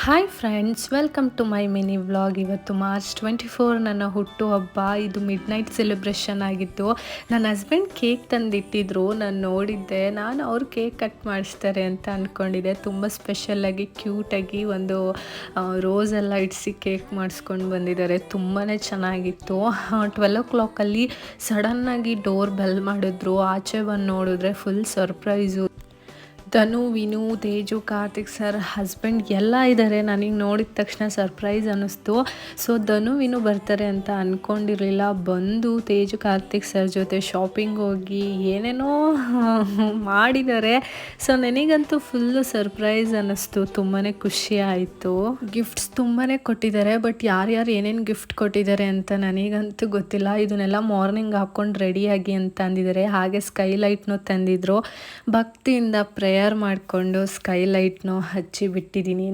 Hi friends, welcome to my mini vlog. ಇವತ್ತು March 24 ನನ್ನ ಹುಟ್ಟುಹಬ್ಬ. ಇದು ಮಿಡ್ ನೈಟ್ ಸೆಲೆಬ್ರೇಷನ್ ಆಗಿತ್ತು. ನನ್ನ ಹಸ್ಬೆಂಡ್ ಕೇಕ್ ತಂದಿಟ್ಟಿದ್ರು. ನಾನು ನೋಡಿದ್ದೆ. ನಾನು ಅವ್ರು ಕೇಕ್ ಕಟ್ ಮಾಡಿಸ್ತಾರೆ ಅಂತ ಅಂದ್ಕೊಂಡಿದ್ದೆ. ತುಂಬ ಸ್ಪೆಷಲ್ಲಾಗಿ ಕ್ಯೂಟಾಗಿ ಒಂದು ರೋಸ್ ಎಲ್ಲ ಇಡಿಸಿ ಕೇಕ್ ಮಾಡಿಸ್ಕೊಂಡು ಬಂದಿದ್ದಾರೆ. ತುಂಬಾ ಚೆನ್ನಾಗಿತ್ತು. 12 o'clock ಸಡನ್ನಾಗಿ ಡೋರ್ ಬೆಲ್ ಮಾಡಿದ್ರು. ಆಚೆ ಬಂದು ನೋಡಿದ್ರೆ ಫುಲ್ ಸರ್ಪ್ರೈಸು. ಧನು, ವಿನು, ತೇಜು, ಕಾರ್ತಿಕ್ ಸರ್, ಹಸ್ಬೆಂಡ್ ಎಲ್ಲ ಇದ್ದಾರೆ. ನನಗೆ ನೋಡಿದ ತಕ್ಷಣ ಸರ್ಪ್ರೈಸ್ ಅನ್ನಿಸ್ತು. ಸೊ ಧನು, ವಿನು ಬರ್ತಾರೆ ಅಂತ ಅಂದ್ಕೊಂಡಿರಲಿಲ್ಲ. ಬಂದು ತೇಜು, ಕಾರ್ತಿಕ್ ಸರ್ ಜೊತೆ ಶಾಪಿಂಗ್ ಹೋಗಿ ಏನೇನೋ ಮಾಡಿದ್ದಾರೆ. ಸೊ ನನಗಂತೂ ಫುಲ್ಲು ಸರ್ಪ್ರೈಸ್ ಅನ್ನಿಸ್ತು. ತುಂಬಾ ಖುಷಿ ಆಯಿತು. ಗಿಫ್ಟ್ಸ್ ತುಂಬಾ ಕೊಟ್ಟಿದ್ದಾರೆ. ಬಟ್ ಯಾರ್ಯಾರು ಏನೇನು ಗಿಫ್ಟ್ ಕೊಟ್ಟಿದ್ದಾರೆ ಅಂತ ನನಗಂತೂ ಗೊತ್ತಿಲ್ಲ. ಇದನ್ನೆಲ್ಲ ಮಾರ್ನಿಂಗ್ ಹಾಕ್ಕೊಂಡು ರೆಡಿಯಾಗಿ ಅಂತ ಅಂದಿದ್ದಾರೆ. ಹಾಗೆ ಸ್ಕೈಲೈಟ್ನೂ ತಂದಿದ್ರು. ಭಕ್ತಿಯಿಂದ ಪ್ರೇಯರ್ ಮಾಡಿಕೊಂಡು ಸ್ಕೈಲೈಟ್ನೂ ಹಚ್ಚಿ ಬಿಟ್ಟಿದ್ದೀನಿ.